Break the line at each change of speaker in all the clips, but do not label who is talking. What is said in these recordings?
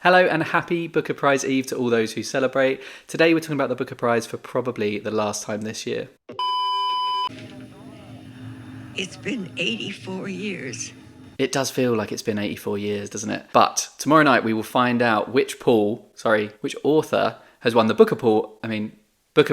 Hello and happy Booker Prize Eve to all those who celebrate. Today we're talking about the Booker Prize for probably the last time this year.
It's been 84 years.
It does feel like it's been 84 years, doesn't it? But tomorrow night we will find out which author has won the Booker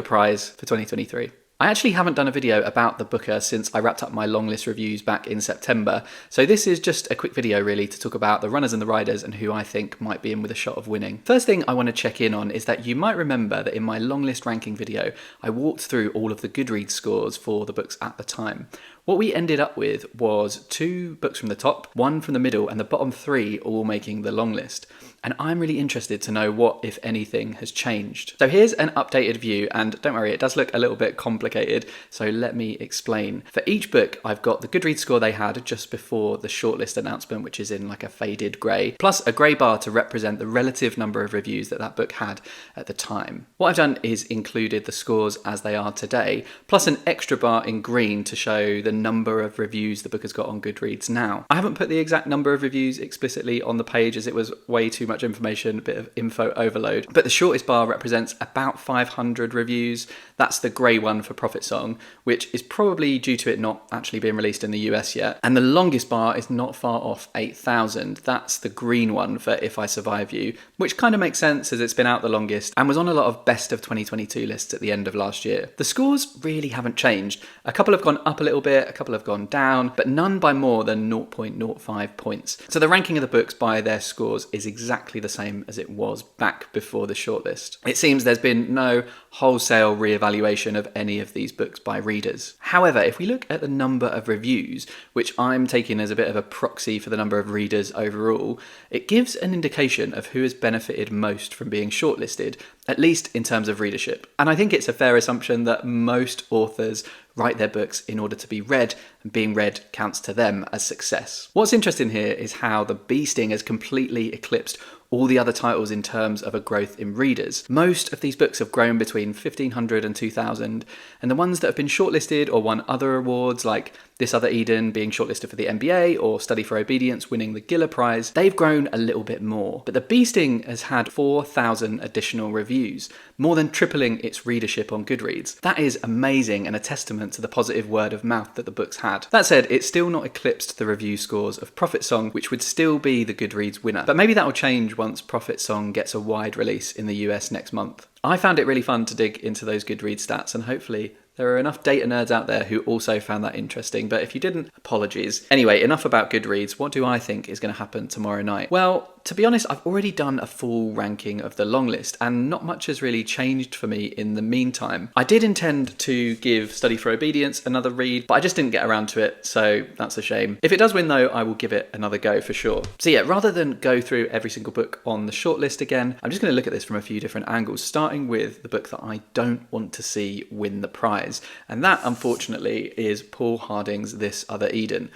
Prize for 2023. I actually haven't done a video about the Booker since I wrapped up my Longlist reviews back in September, so this is just a quick video really to talk about the runners and the riders and who I think might be in with a shot of winning. First thing I want to check in on is that you might remember that in my Longlist ranking video I walked through all of the Goodreads scores for the books at the time. What we ended up with was 2 books from the top, 1 from the middle, and the bottom 3 all making the long list. And I'm really interested to know what, if anything, has changed. So here's an updated view, and don't worry, it does look a little bit complicated, so let me explain. For each book, I've got the Goodreads score they had just before the shortlist announcement, which is in like a faded grey, plus a grey bar to represent the relative number of reviews that that book had at the time. What I've done is included the scores as they are today, plus an extra bar in green to show the number of reviews the book has got on Goodreads now. I haven't put the exact number of reviews explicitly on the page as it was way too much information, a bit of info overload, but the shortest bar represents about 500 reviews. That's the grey one for Prophet Song, which is probably due to it not actually being released in the US yet. And the longest bar is not far off 8,000. That's the green one for If I Survive You, which kind of makes sense as it's been out the longest and was on a lot of best of 2022 lists at the end of last year. The scores really haven't changed. A couple have gone up a little bit, a couple have gone down, but none by more than 0.05 points. So the ranking of the books by their scores is exactly the same as it was back before the shortlist. It seems there's been no wholesale re-evaluation of any of these books by readers. However, if we look at the number of reviews, which I'm taking as a bit of a proxy for the number of readers overall, it gives an indication of who has benefited most from being shortlisted, at least in terms of readership. And I think it's a fair assumption that most authors write their books in order to be read, and being read counts to them as success. What's interesting here is how the bee sting has completely eclipsed all the other titles in terms of a growth in readers. Most of these books have grown between 1,500 and 2,000, and the ones that have been shortlisted or won other awards, like This Other Eden being shortlisted for the MBA or Study for Obedience winning the Giller Prize, they've grown a little bit more. But the bee sting has had 4,000 additional reviews, more than tripling its readership on Goodreads. That is amazing and a testament to the positive word of mouth that the book's had. That said, it's still not eclipsed the review scores of Prophet Song, which would still be the Goodreads winner. But maybe that'll change once Prophet Song gets a wide release in the US next month. I found it really fun to dig into those Goodreads stats, and hopefully there are enough data nerds out there who also found that interesting, but if you didn't, apologies. Anyway, enough about Goodreads. What do I think is going to happen tomorrow night? Well, to be honest, I've already done a full ranking of the long list, and not much has really changed for me in the meantime. I did intend to give Study for Obedience another read, but I just didn't get around to it, so that's a shame. If it does win though, I will give it another go for sure. So yeah, rather than go through every single book on the shortlist again, I'm just going to look at this from a few different angles, starting with the book that I don't want to see win the prize. And that, unfortunately, is Paul Harding's This Other Eden.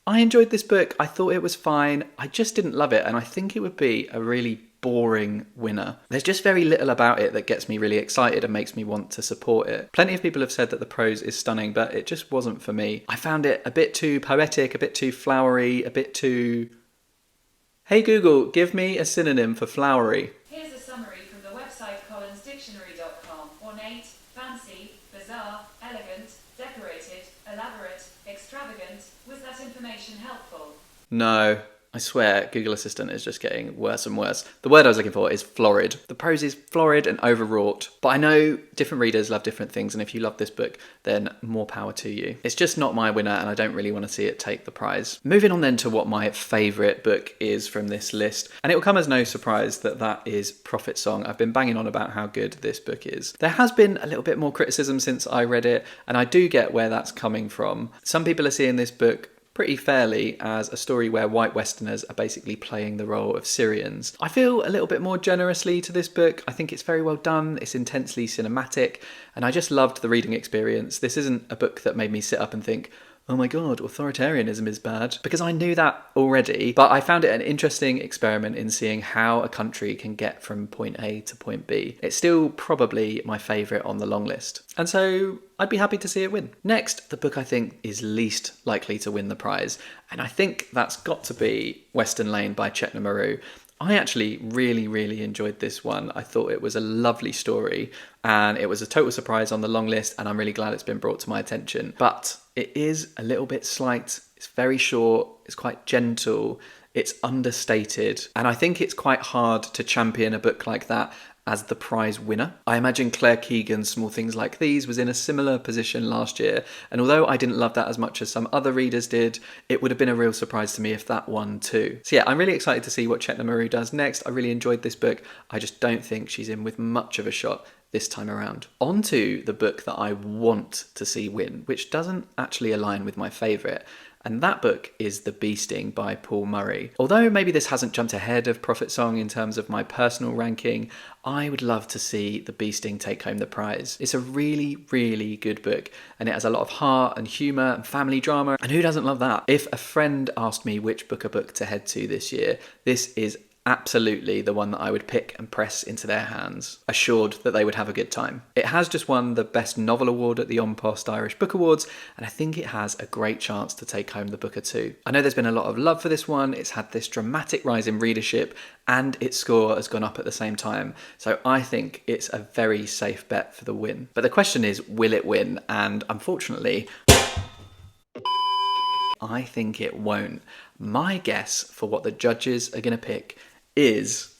I enjoyed this book. I thought it was fine. I just didn't love it, and I think it would be a really boring winner. There's just very little about it that gets me really excited and makes me want to support it. Plenty of people have said that the prose is stunning, but it just wasn't for me. I found it a bit too poetic, a bit too flowery, a bit too... Hey Google, give me a synonym for flowery.
Here's a summary from the website collinsdictionary.com. Ornate, fancy, bizarre, elegant, decorated, elaborate, extravagant. Was that information helpful?
No. I swear, Google Assistant is just getting worse and worse. The word I was looking for is florid. The prose is florid and overwrought, but I know different readers love different things, and if you love this book, then more power to you. It's just not my winner, and I don't really want to see it take the prize. Moving on then to what my favourite book is from this list, and it will come as no surprise that that is Prophet Song. I've been banging on about how good this book is. There has been a little bit more criticism since I read it, and I do get where that's coming from. Some people are seeing this book pretty fairly as a story where white Westerners are basically playing the role of Syrians. I feel a little bit more generously to this book. I think it's very well done, it's intensely cinematic, and I just loved the reading experience. This isn't a book that made me sit up and think, oh my god, authoritarianism is bad, because I knew that already, but I found it an interesting experiment in seeing how a country can get from point A to point B. It's still probably my favourite on the long list, and so I'd be happy to see it win. Next, the book I think is least likely to win the prize, and I think that's got to be Western Lane by Chetna Maroo. I actually really enjoyed this one. I thought it was a lovely story and it was a total surprise on the long list, and I'm really glad it's been brought to my attention. But it is a little bit slight, it's very short, it's quite gentle, it's understated, and I think it's quite hard to champion a book like that as the prize winner. I imagine Claire Keegan's Small Things Like These was in a similar position last year, and although I didn't love that as much as some other readers did, it would have been a real surprise to me if that won too. So yeah, I'm really excited to see what Chetna Maroo does next. I really enjoyed this book. I just don't think she's in with much of a shot this time around. On to the book that I want to see win, which doesn't actually align with my favourite. And that book is The Bee Sting by Paul Murray. Although maybe this hasn't jumped ahead of Prophet Song in terms of my personal ranking, I would love to see The Bee Sting take home the prize. It's a really good book, and it has a lot of heart and humour and family drama, and who doesn't love that? If a friend asked me which book to head to this year, this is absolutely the one that I would pick and press into their hands, assured that they would have a good time. It has just won the Best Novel Award at the On Post Irish Book Awards, and I think it has a great chance to take home the Booker too. I know there's been a lot of love for this one, it's had this dramatic rise in readership, and its score has gone up at the same time, so I think it's a very safe bet for the win. But the question is, will it win? And unfortunately, I think it won't. My guess for what the judges are going to pick is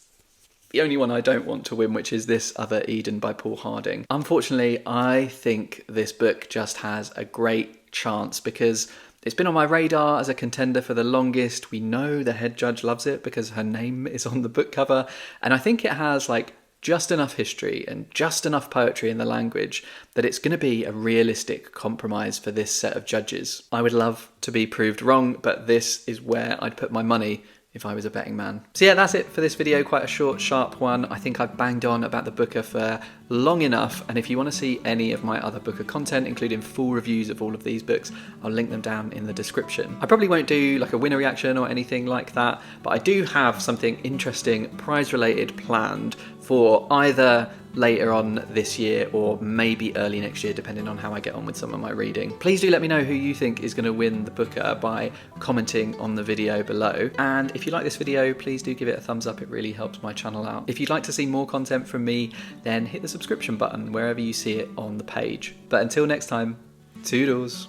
the only one I don't want to win, which is This Other Eden by Paul Harding. Unfortunately, I think this book just has a great chance because it's been on my radar as a contender for the longest. We know the head judge loves it because her name is on the book cover, and I think it has just enough history and just enough poetry in the language that it's going to be a realistic compromise for this set of judges. I would love to be proved wrong, but this is where I'd put my money if I was a betting man. So yeah, that's it for this video. Quite a short, sharp one. I think I've banged on about the Booker for long enough, and if you want to see any of my other Booker content, including full reviews of all of these books, I'll link them down in the description. I probably won't do a winner reaction or anything like that, but I do have something interesting prize related planned for either later on this year or maybe early next year, depending on how I get on with some of my reading. Please do let me know who you think is going to win the Booker by commenting on the video below. And if you like this video, please do give it a thumbs up. It really helps my channel out. If you'd like to see more content from me, then hit the subscription button wherever you see it on the page. But until next time, toodles.